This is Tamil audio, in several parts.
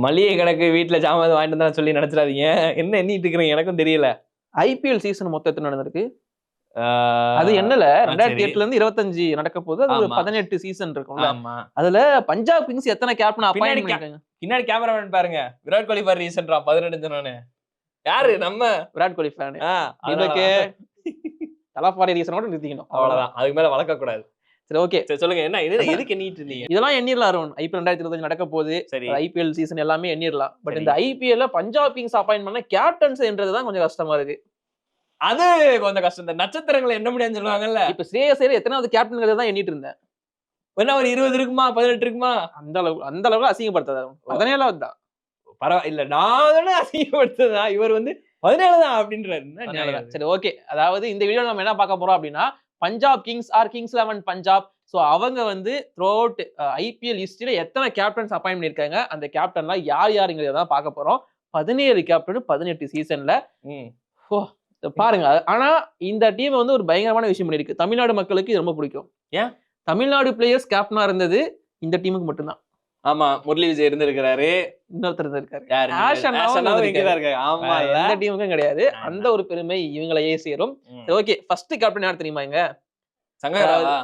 மளிகை கணக்கு வீட்டுல ஜாமான் வாங்கிட்டு தான் சொல்லி நினைச்சிடாதீங்க. என்ன எண்ணிட்டு இருக்கிறீங்க எனக்கும் தெரியல. ஐபிஎல் சீசன் மொத்தத்துல நடந்திருக்கு. அது என்னல 2008ல இருந்து 25 நடக்க போது. அது 18 சீசன் இருக்கும்ல. அதுல பஞ்சாப் கிங்ஸ் எத்தனை கேப்டன் அப்பாயிண்ட் பண்ணிருக்காங்க? பின்னாடி கேமராமேன் பாருங்க. விராட் கோலி பாரு ரீசன்ட்ரா 18 சொன்னானே. யாரு? நம்ம விராட் கோலி ஃபேன். இதுக்கு தலப்பாரி ரீசன் கூட நிறுத்திக்கணும். அவ்வளவுதான். அதுக்கு மேல வளர்க்க கூடாது. சரி ஓகே. சரி சொல்லுங்க. என்ன இது எதுக்கு எண்ணிட்டு இருந்தீங்க? இதெல்லாம் எண்ணிரலாம் அருண். ஐபிஎல் 2025 நடக்க போகுது. ஐபிஎல் சீசன் எல்லாமே எண்ணிரலாம். பட் இந்த ஐபிஎல்ல பஞ்சாப் கிங்ஸ் அப்பாயிண்ட் பண்ண கேப்டன்ஸ் என்றதுதான் கொஞ்சம் கஷ்டமா இருக்கு. அது கொஞ்சம் கஷ்டம். இந்த நட்சத்திரங்களை என்ன முடியாதுன்னு சொல்லுவாங்கல்ல. இப்ப ஸ்ரேயஸ் ஐயர் எத்தனாவது கேப்டன் தான் எண்ணிட்டு இருந்தேன். என்ன ஒரு 20 இருக்குமா 18 இருக்குமா? அந்த அளவுக்கு அசிங்கப்படுத்தாது. 17வது தான். பரவாயில்ல. நான் அசிங்கப்படுத்ததா? இவர் வந்து 17 தான் அப்படின்றாரு. சரி ஓகே. அதாவது இந்த வீடியோ நம்ம என்ன பார்க்க போறோம் அப்படின்னா, Punjab Kings or Kings 11 Punjab. So அவங்க வந்து த்ரூ அவுட் ஐபிஎல் ஹிஸ்டரியில எத்தனை கேப்டன்ஸ் அப்பாயிண்ட் பண்ணியிருக்காங்க, அந்த கேப்டன்லாம் யார் யாருங்கிறத தான் பார்க்க போறோம். 17 கேப்டன் 18 சீசன்ல. பாருங்க. ஆனா இந்த டீம் வந்து ஒரு பயங்கரமான விஷயம் பண்ணிருக்கு. தமிழ்நாடு மக்களுக்கு இது ரொம்ப பிடிக்கும். ஏன்? தமிழ்நாடு பிளேயர்ஸ் கேப்டனா இருந்தது இந்த டீமுக்கு மட்டும்தான். ஆமா, முரளி விஜய் இருந்திருக்காரு. இன்னொருத்தர் இருந்திருக்காரு. ஆமா, எந்த டீமுக்கும் கிடையாது. அந்த ஒரு பெருமை இவங்களையே சேரும். ஓகே, ஃபர்ஸ்ட் கேப்டன் யார் தெரியுமா? இங்க சங்கரா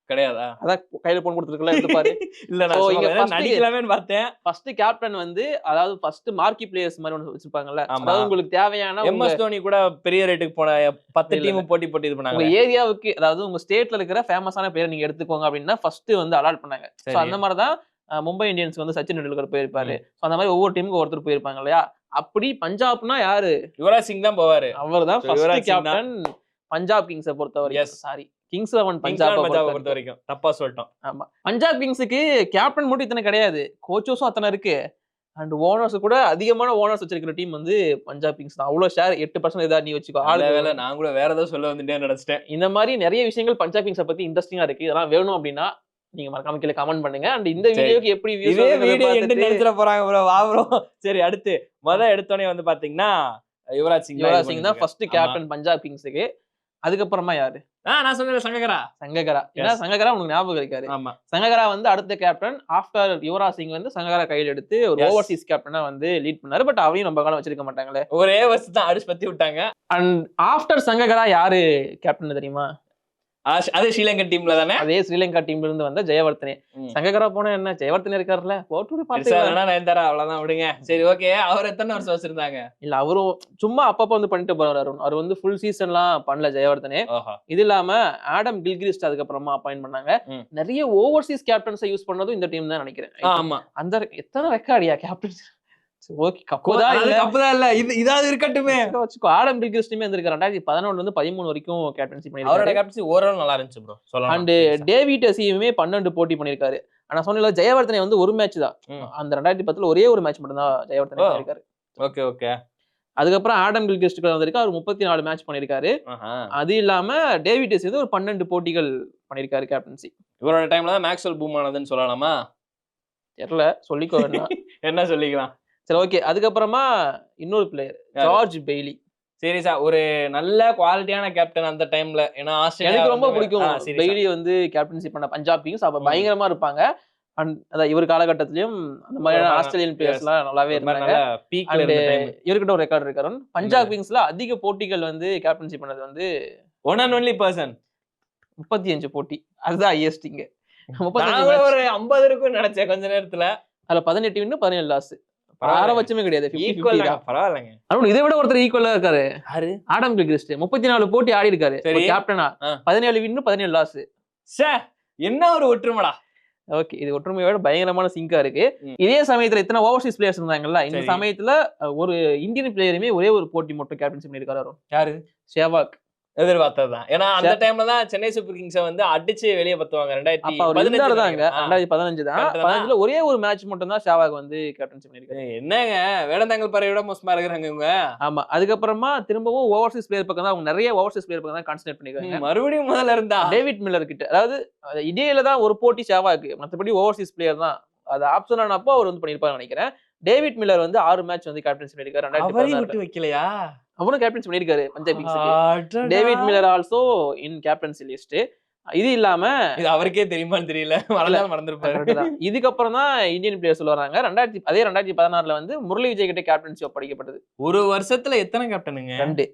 கிடையாதா? அதான் கையில போன் கொடுத்துருக்கல, எடுத்து பாரு. இல்ல நான் நடிக்கலாமேன்னு பார்த்தேன். ஃபர்ஸ்ட் கேப்டன் வந்து அதாவது ஃபர்ஸ்ட் மார்க்கி பிளேயர்ஸ் மாதிரி ஒன்று வச்சிருப்பாங்கல்ல. அதாவது உங்களுக்கு தேவையான எம்எஸ் தோனி கூட பெரிய ரேட்டுக்கு போன 10 டீம் போட்டி இது பண்ணாங்க. உங்க ஏரியாவுக்கு அதாவது உங்க ஸ்டேட்ல இருக்கிற ஃபேமஸான பிளேயர் நீங்க எடுத்துக்கோங்க அப்படின்னா ஃபர்ஸ்ட் வந்து அலாட் பண்ணாங்க. சோ அந்த மாதிரி தான் மும்பை இந்தியன்ஸ் வந்து சச்சின் டெண்டுல்கர் போயிருப்பாரு. அந்த மாதிரி ஒவ்வொரு டீமுக்கு ஒருத்தர் போயிருப்பாங்க இல்லையா? அப்படி பஞ்சாப்னா யாரு? யுவராஜ் சிங் தான் போவாரு. அவர் தான் ஃபர்ஸ்ட் கேப்டன் பஞ்சாப் கிங்ஸை பொறுத்தவரைக்கும். சாரி, கிங்ஸ் 11 பஞ்சாப் பொறுத்த வரைக்கும் தப்பா சொல்லிட்டோம். ஆமா, பஞ்சாப் கிங்ஸுக்கு கேப்டன் மட்டும் இத்தனை கிடையாது, கோச்சஸும் அத்தனை இருக்கு. அண்ட் ஓனர்ஸ் கூட அதிகமான ஓனர்ஸ் வச்சிருக்கிற டீம் வந்து பஞ்சாப் கிங்ஸ் தான். அவ்வளவு ஷேர் 8% ஏதாவது நீ வச்சுக்கோ. வேலை நான் கூட வேற ஏதாவது சொல்ல வந்துட்டே நினைச்சிட்டேன். இந்த மாதிரி நிறைய விஷயங்கள் பஞ்சாப் கிங்ஸை பத்தி இன்ட்ரெஸ்டிங்கா இருக்கு. இதெல்லாம் வேணும் அப்படின்னா நீங்க மறக்காம கீழே கமெண்ட் பண்ணுங்க. அண்ட் இந்த வீடியோக்கு எப்படி நினைச்சிட போறாங்க ப்ரோ? வா ப்ரோ. சரி, அடுத்து எடுத்தோடனே வந்து பாத்தீங்கன்னா யுவராஜ் சிங் தான் ஃபர்ஸ்ட் கேப்டன் பஞ்சாப் கிங்ஸுக்கு. அதுக்கப்புறமா யாரு? நான் சொன்னேன் சங்ககரா. ஏன்னா சங்ககரா உங்களுக்கு ஞாபகம் இருக்காரு. சங்ககரா வந்து அடுத்த கேப்டன் ஆஃப்டர் யுவராஜ் சிங் வந்து சங்ககரா கையில் எடுத்து ஒரு ஓவர்சீஸ் கேப்டனா வந்து லீட் பண்ணாரு. பட் அவையும் ரொம்ப காலம் வச்சிருக்க மாட்டாங்களே, ஒரே வருஷம் தான் அடிச்சு பத்தி விட்டாங்க. அண்ட் ஆஃப்டர் சங்ககரா யாரு கேப்டன் தெரியுமா? அதே ஸ்ரீலங்கா டீம்ல தானே. அதே ஸ்ரீலங்கா டீம்ல இருந்து வந்த ஜெயவர்தனே. சங்ககரா போனா என்ன, ஜெயவர்தனே இருக்காருல்ல, போட்டு நயன்தாரா அவ்வளவுதான் விடுங்க. சரி ஓகே. அவர் எத்தனை வருஷம் வச்சிருந்தாங்க? இல்ல அவரும் சும்மா அப்பப்ப வந்து பண்ணிட்டு போறாரு. அவர் வந்து ஃபுல் சீசன்லாம் பண்ணல ஜெயவர்தனே. இது இல்லாம ஆடம் கில்கிரிஸ்ட் அதுக்கப்புறமா அப்பாயிண்ட் பண்ணாங்க. நிறைய ஓவர்சீஸ் கேப்டன்ஸை யூஸ் பண்ணதும் இந்த டீம் தான் நினைக்கிறேன். ஆமா, அந்த எத்தனை ரெக்கார்டியா கேப்டன்ஸ். ஓகே, கப்புதான் இல்ல, இதாவது இருக்கட்டுமே வச்சுக்கோ. ஆடம் கில்கிரிஸ்டுமே இருந்திருக்காரு. 2011ல இருந்து 13 வரைக்கும் கேப்டன்சி பண்ணிருக்காரு. அவரோட கேப்டன்சி ஓவரால் நல்லா இருந்துச்சு ப்ரோ சொல்லலாம். அண்ட் டேவிட் எசியுமே 12 போட்டி பண்ணிருக்காரு. ஆனா சொன்னல ஜெயவர்தனே வந்து ஒரு மேட்ச் தான். அந்த 2010ல ஒரே ஒரு மேட்ச் மட்டும் தான் ஜெயவர்தனே பண்ணிருக்காரு. Okay okay. அதுக்கப்புறம் ஆடம் கில்கிரிஸ்ட் வந்திருக்காரு. அவர் 34 மேட்ச் பண்ணிருக்காரு. அது இல்லாம டேவிட் எசி வந்து ஒரு 12 போட்டிகள் பண்ணிருக்காரு கேப்டன்சி. இவரோட டைம்ல தான் மேக்ஸ்வெல் பூம் ஆனதுன்னு சொல்லலாமா? தெரியல, சொல்லிக்கோ. என்ன சொல்லிக்கலாம். சரி ஓகே. அதுக்கப்புறமா இன்னொரு பிளேயர் ஜார்ஜ் பெய்லி. சீரியஸா ஒரு நல்ல குவாலிட்டியான கேப்டன் அந்த டைம்ல. ஏன்னா எனக்கு ரொம்ப பிடிக்கும் பெய்லி வந்து கேப்டன்சி பண்ண பஞ்சாப் கிங்ஸ். அப்ப பயங்கரமா இருப்பாங்க. அண்ட் இவர் காலகட்டத்திலயும் அந்த மாதிரியான ஆஸ்திரேலியன் பிளேயர்ஸ் எல்லாம் நல்லாவே இருந்தாங்க. இவர்கிட்ட ஒரு ரெக்கார்ட் இருக்காரு. பஞ்சாப் கிங்ஸ்ல அதிக போட்டிகள் வந்து கேப்டன்சி பண்ணது வந்து ஒன் அண்ட் ஒன்லி பர்சன் 35 போட்டி. அதுதான் ஹையஸ்டிங்க. ஒரு 50 இருக்குன்னு நினைச்சேன் கொஞ்ச நேரத்துல. அதுல 18 வின்னு 17 லாஸ். பாரபட்சமே கிடையாது. பரவாயில்லைங்க. இதை விட ஒருத்தர் ஈக்குவலா இருக்காரு. ஆடம் கில்கிரிஸ்ட் 34 போட்டி ஆடி இருக்காரு கேப்டனா. 17 வின்னு 17 லாஸ். என்ன ஒரு ஒற்றுமைடா. ஓகே, இது ஒற்றுமையோட பயங்கரமான சிங்கா இருக்கு. இதே சமயத்துல இத்தனை ஓவர்சீஸ் பிளேயர்ஸ் இருந்தாங்கல்ல, இந்த சமயத்துல ஒரு இந்தியன் பிளேயருமே ஒரே ஒரு போட்டி மட்டும் கேப்டன்சி பண்ணிருக்காரு. யாரு? சேவாக். எதிர்பார்த்ததுதான். ஏன்னா அந்த டைம்ல தான் சென்னை சூப்பர் கிங்ஸை வந்து அடிச்சு வெளியே பத்துவாங்க. 2015 தான் ஒரே ஒரு மேட்ச் மட்டும் தான் சேவாக் வந்து கேப்டன்சி பண்ணிருக்காரு. என்னங்க வேடந்தாங்கல் பறவையோட மோசமா இருக்கிறாங்க இவங்க. ஆமா, அதுக்கப்புறமா திரும்பவும் ஓவர்சீஸ் பிளேயர் பக்கம் தான் அவங்க நிறைய ஓவர்சீஸ் பிளேயர் பக்கம் தான் கான்சென்ட்ரேட் பண்ணிருக்காங்க. மறுபடியும் முதல்ல இருந்தா டேவிட் மில்லர் கிட்ட, அதாவது இடையில தான் ஒரு போட்டி சேவாக்கு, மற்றபடி ஓவர்சீஸ் பிளேயர் தான். அது ஆப்ஷன் ஆனப்போ அவர் வந்து பண்ணிருப்பாரு நினைக்கிறேன். டேவிட் மில்லர் வந்து 6 மேட்ச் வந்து கேப்டன்சி பண்ணிருக்காரு. 2016 வைக்கலையா? அவனும் கேப்டன்சி பண்ணிருக்காரு பஞ்சாப் கிங்ஸ்க்கு. David Miller also in captaincy list. இது இல்லாம இது அவருக்கே தெரியுமான்னு தெரியல, மறந்தாலும் மறந்துருப்பாரு. correct தான். இதுக்கப்புறம் தான் இந்தியன் பிளேயர்ஸ் வராங்க. 2016ல வந்து முரளி விஜய் கிட்ட கேப்டன்சி ஒப்படைக்கப்பட்டது. ஒரு வருஷத்துல எத்தனை கேப்டனுங்க? 2.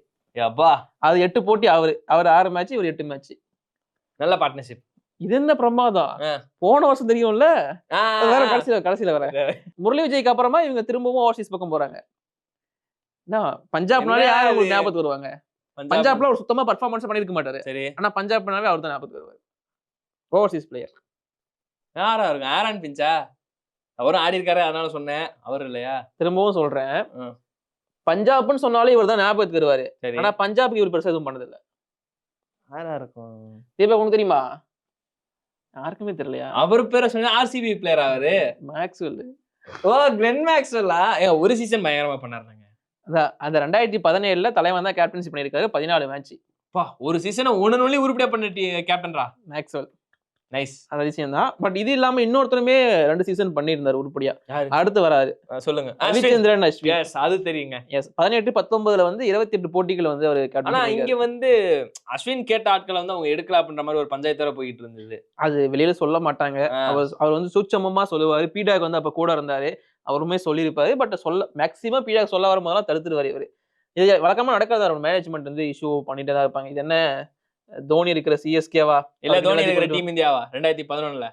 அப்பா அது 8 போட்டி அவர் 6 மேட்ச், இவர் 8 மேட்ச். நல்ல பார்ட்னர்ஷிப். இது என்ன பிரமாதம். போன வருஷம் தெரியும்ல, அது வேற கடைசியில வர முரளி விஜய்க்கு அப்புறமா இவங்க திரும்பவும் ஓவர்சீஸ் பக்கம் போறாங்க. பஞ்சாப்னாலே யார் உங்களுக்கு ஞாபகத்துக்கு வருவாங்க? பஞ்சாப்ல ஒரு சுத்தமா பர்ஃபார்மன்ஸ் பண்ணிருக்க மாட்டாரு. சரி, ஆனா பஞ்சாப்னாவே அவர் தான் ஞாபகத்துக்கு வருவாரு. ஓவர்சீஸ் பிளேயர் யாரா இருக்கும்? ஆரன் பிஞ்சா? அவரும் ஆடி இருக்காரு, அதனால சொன்னேன். அவர் இல்லையா? திரும்பவும் சொல்றேன், பஞ்சாப்னு சொன்னாலே இவர் தான் ஞாபகத்துக்கு வருவாரு. ஆனா பஞ்சாப்க்கு இவர் பெருசா எதுவும் பண்ணது இல்ல. யாரா இருக்கும்? தீபக் உனக்கு தெரியுமா? யாருக்குமே தெரியலையா? அவர் பேரை சொன்னா ஆர்சிபி பிளேயர் அவரு. மேக்ஸ்வெல். ஓ, கிளென் மேக்ஸ்வெல்லா? ஒரு சீசன் பயங்கரமா பண்ணாருங்க. அந்த 2017ல தலைவன் தான் கேப்டன்சி பண்ணிருக்காரு. 14 மேட்ச். ஒரு சீசனை ஒண்ணு உருப்படியா பண்ணிட்டு கேப்டன்ரா மேக்ஸ்வெல். நைஸ். அந்த விஷயம் தான். பட் இது இல்லாம இன்னொருத்தருமே 2 சீசன் பண்ணியிருந்தாரு உருப்படியா. அடுத்து வராரு, சொல்லுங்க. ரவிச்சந்திரன் அஸ்வின். எஸ், அது தெரியுங்க. எஸ், 18-19ல வந்து 28 போட்டிகள் வந்து அவர் கேப்டன். ஆனா இங்க வந்து அஸ்வின் கேட்ட ஆட்களை வந்து அவங்க எடுக்கல அப்படின்ற மாதிரி ஒரு பஞ்சாயத்து போயிட்டு இருந்தது. அது வெளியில சொல்ல மாட்டாங்க. அவர் வந்து சூட்சமமா சொல்லுவாரு. பீடாக் வந்து அப்ப கூட இருந்தாரு, அவருமே சொல்லியிருப்பாரு. பட் மேக்சிமம் பீடாக் சொல்ல வரும்போதெல்லாம் தடுத்துருவாரு இவரு. இது வழக்கமா நடக்காது. அவர் மேனேஜ்மெண்ட் வந்து இஷ்யூ பண்ணிட்டே தான் இருப்பாங்க. இது என்ன தோனி இருக்கிற சிஎஸ்கேவா இல்ல தோனி இருக்கிற டீம் இந்தியாவா 2011ல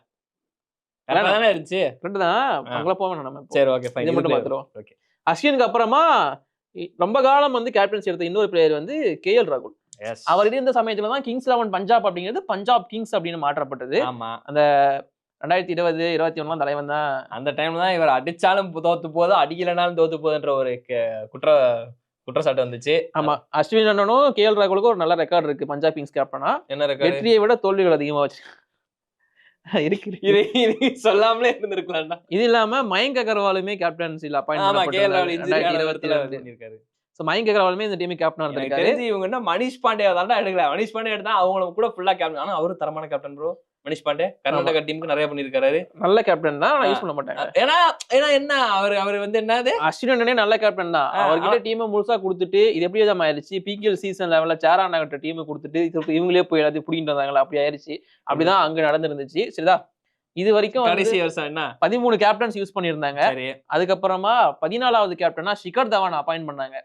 தானே இருந்துச்சு? கரெக்ட் தான். அங்க போவோம் நம்ம. சரி, ஓகே ஃபைன். இது மட்டும் பாத்துறோம். ஓகே. அஸ்வினுக்கு அப்புறமா ரொம்ப காலம் வந்து கேப்டன்சி எடுத்த இன்னொரு பிளேயர் வந்து கேஎல் ராகுல். அவர் இருந்த சமயத்துல தான் கிங்ஸ் 11 பஞ்சாப் அப்படிங்கிறது பஞ்சாப் கிங்ஸ் அப்படின்னு மாற்றப்பட்டது. ஆமா, அந்த 2020, 21 தலைவன் தான். அந்த டைம்ல தான் இவர் அடிச்சாலும் தோத்து போதும், அடிக்கலனாலும் தோத்து போதுன்ற ஒரு குற்றச்சாட்டு வந்துச்சு. ஆமா, அஸ்வின் அண்ணனும் கேஎல் ராகுலுக்கும் ஒரு நல்ல ரெக்கார்ட் இருக்கு பஞ்சாப் கிங்ஸ் கேப்டனா. என்ன ரெக்கார்ட்? வெற்றியை விட தோல்விகள் அதிகமா வச்சு இருக்கு. இது சொல்லாமலே இருந்திருக்கலாம்டா. இது இல்லாம மயங்க் அகர்வாலுமே கேப்டன்சில அப்பாயின்ட் பண்ணிருக்காரு. சோ மயங்க் அகர்வாலுமே இந்த டீமுக்கு கேப்டனா இருந்திருக்காரு. இவங்க என்ன மனிஷ் பாண்டே தான்டா எடுக்கல. மனிஷ் பாண்டே எடுத்தா அவங்கள கூட ஃபுல்லா கேப்டன். ஆனா அவரு தரமான கேப்டன் ப்ரோ. மனிஷ் பாண்டே கர்நாடகா டீமுக்கு நிறைய பண்ணிருக்காரு. நல்ல கேப்டன் தான், ஆனா யூஸ் பண்ண மாட்டாங்க. ஏன்னா என்ன அவர் வந்து என்னது அஸ்வின் அண்ணனே நல்ல கேப்டன் தான். அவர்கிட்ட டீமை முழுசா கொடுத்துட்டு இது எப்படி தான் ஆயிடுச்சு. பிகேஎல் சீசன் லெவல்ல சேரானா கிட்ட டீமை கொடுத்துட்டு இவங்களே போய் எல்லாத்தையும் புடிங்கிட்டு வந்தாங்களா, அப்படி ஆயிடுச்சு. அப்படிதான் அங்க நடந்துருந்துச்சு. சரிதா, இது வரைக்கும் கடைசி வருஷம் என்ன 13 கேப்டன்ஸ் யூஸ் பண்ணிருந்தாங்க. அதுக்கப்புறமா 14வது கேப்டனா ஷிகர் தவான் அப்பாயிண்ட் பண்ணாங்க.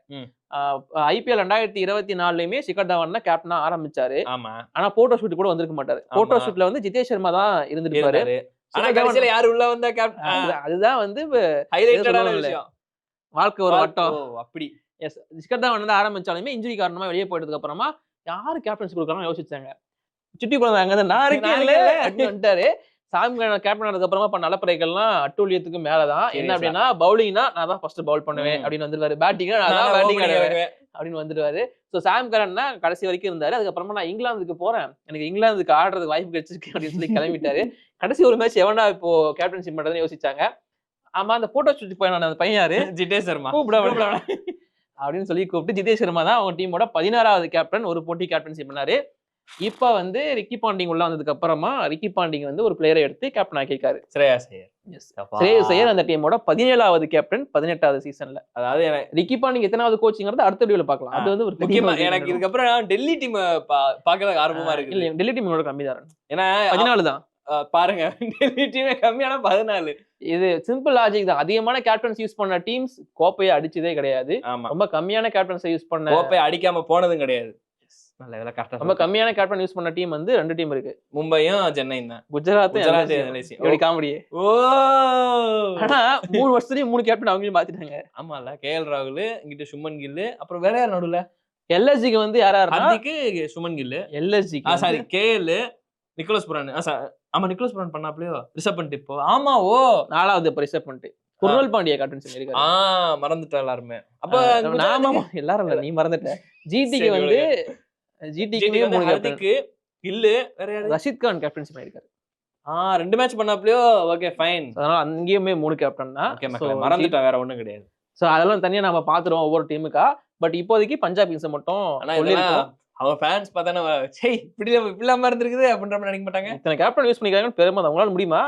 ஐபிஎல் 2024லயுமே ஷிகர் தவான் தான் கேப்டனா ஆரம்பிச்சாரு. ஆனா போட்டோ ஷூட் கூட வந்திருக்க மாட்டாரு. போட்டோ ஷூட்ல வந்து ஜிதேஷ் சர்மா தான் இருந்திருப்பாரு. ஆனா கடைசில யாரு உள்ள வந்தா கேப்டன், அதுதான் வந்து ஹைலைட்டடான விஷயம். வாழ்க்கை ஒரு வட்டம். அப்படி எஸ், ஷிகர் தவான் வந்து ஆரம்பிச்சாலுமே இன்ஜுரி காரணமா வெளியே போயிட்டதுக்கு அப்புறமா யாரு கேப்டன்ஸ் கொடுக்கறாங்க யோசிச்சாங்க. சுட்டி குழந்தை அங்க நான் இருக்கேன் வந்துட்டாரு. சாம் கேப்டன் ஆனதுக்கு அப்புறமா பண்ண நலப்பறைகள்லாம் அட்டூழியத்துக்கு மேலதான். என்ன அப்படின்னா, பவுலிங்னா நான் தான் ஃபர்ஸ்ட் பவுல் பண்ணுவேன் அப்படின்னு வந்துருவாரு. பேட்டிங்னா நான் தான் பேட்டிங் ஆடுவேன் அப்படின்னு வந்துருவாரு. சோ சாம் கரன் தான் கடைசி வரைக்கும் இருந்தாரு. அதுக்கப்புறமா நான் இங்கிலாந்துக்கு போறேன், எனக்கு இங்கிலாந்துக்கு ஆடுறதுக்கு வாய்ப்பு கிடைச்சிருக்கு அப்படின்னு சொல்லி கிளம்பிட்டாரு. கடைசி ஒரு மேட்ச் எவனா இப்போ கேப்டன்ஷிப் பண்றதுன்னு யோசிச்சாங்க. ஆமா, அந்த போட்டோ ஷூட் போய் அந்த பையன் யாரு, ஜிதேஷ் சர்மா அப்படின்னு சொல்லி கூப்பிட்டு ஜிதேஷ் சர்மா தான் அவங்க டீமோட 16வது கேப்டன். ஒரு போட்டி கேப்டன்ஷிப் பண்ணாரு. இப்ப வந்து ரிக்கி பாண்டிங் உள்ள வந்ததுக்கு அப்புறமா ரிக்கி பாண்டிங் வந்து ஒரு பிளேயரை எடுத்து கேப்டன் ஆக்கியிருக்காரு. ஸ்ரேயாஸ் ஐயர் அந்த டீமோட 17வது கேப்டன் 18வது சீசன்ல. அதாவது ரிக்கி பாண்டிங் எத்தனாவது கோச்சிங்கிறது அடுத்த வீடியோல பார்க்கலாம். அது வந்து ஒரு முக்கியமா எனக்கு இதுக்கப்புறம் டெல்லி டீம் பாக்குறதுக்கு ஆர்வமா இருக்கு. இல்ல, டெல்லி டீமோட கம்மி தான். ஏன்னா 14 தான் பாருங்க, டெல்லி டீமே கம்மியான 14. இது சிம்பிள் லாஜிக் தான். அதிகமான கேப்டன்ஸ் யூஸ் பண்ண டீம்ஸ் கோப்பையை அடிச்சதே கிடையாது. ரொம்ப கம்மியான கேப்டன்ஸ் யூஸ் பண்ண கோப்பையை அடிக்காம போனதும் கிடையாது. ரொம்ப கம்மியான கேப்டன் யூஸ் பண்ண டீம் வந்து 2 டீம் இருக்கு, மும்பையும் சென்னையும் தான். குஜராத் காமெடி. ஆனா 3 வருஷத்துலயும் 3 கேப்டன் அவங்களையும் மாத்திட்டாங்க. ஆமால, கேஎல் ராகுல், இங்கிட்ட சுமன் கில், அப்புறம் வேற யார் நடுவுல எல்எஸ்ஜிக்கு வந்து யாரா அதுக்கு Suman Gill, LSG sorry KL Nicholas Pooran. ஆமா, நிக்கோலஸ் புரான் பண்ணாப்லயோ ரிஷப் பண்ட். இப்போ ஆமா, ஓ 4வது இப்ப ரிஷப் பண்ட். குர்னல் பாண்டியா கேப்டன்சி இருக்காரு. மறந்துட்டேன் எல்லாருமே. அப்ப எல்லாரும் இல்ல, நீ மறந்துட்ட. ஜிடிக்கு வந்து ஜிடிக்கு 3 கேப்டன், கில்லு வேற யாரு, ரஷீத் கான் கேப்டன்சி பண்ணிருக்காரு. 2 மேட்ச் பண்ணாப்லயோ. Okay fine. அதனால அங்கேயுமே 3 கேப்டன் தான். மறந்துட்டேன், வேற ஒண்ணும் கிடையாது. சோ அதெல்லாம் தனியா நாம பாத்துறோம் ஒவ்வொரு டீமுக்கா. பட் இப்போதைக்கு பஞ்சாப் கிங்ஸ் மட்டும் அவங்க ஃபேன்ஸ் பார்த்தானே இப்படிலாம் இருந்திருக்குது அப்படின்ற மாதிரி நினைக்க மாட்டாங்க. இத்தனை கேப்டன் யூஸ் பண்ணிக்கிறாங்கன்னு பெருமை தான். உங்களால முடியுமா?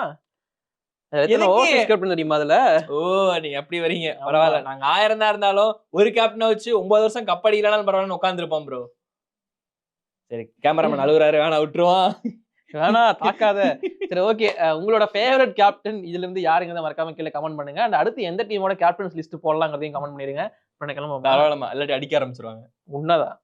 கேப்டன் தெரியுமா அதுல? ஓ, நீங்க அப்படி வரீங்க, பரவாயில்ல. நாங்க 1000 தான் இருந்தாலும் ஒரு கேப்டனை வச்சு 9 வருஷம் கப்படிக்கலாம்னு பரவாயில்ல உட்காந்துருப்போம் ப்ரோ. சரி, கேமராமேன் அழுகுறாரு, வேணா விட்டுருவான். வேணா தாக்காத. சரி ஓகே, உங்களோட ஃபேவரட் கேப்டன் இதுல இருந்து யாருங்க மறக்காம கீழே கமெண்ட் பண்ணுங்க. அண்ட் அடுத்து எந்த டீமோட கேப்டன்ஸ் லிஸ்ட் போடலாங்கிறதையும் கமெண்ட் பண்ணிருங்க. கிளம்ப தாராளமா இல்லாட்டி அடிக்க ஆரம்பிச்சிருவாங்க. உண்மைதான்.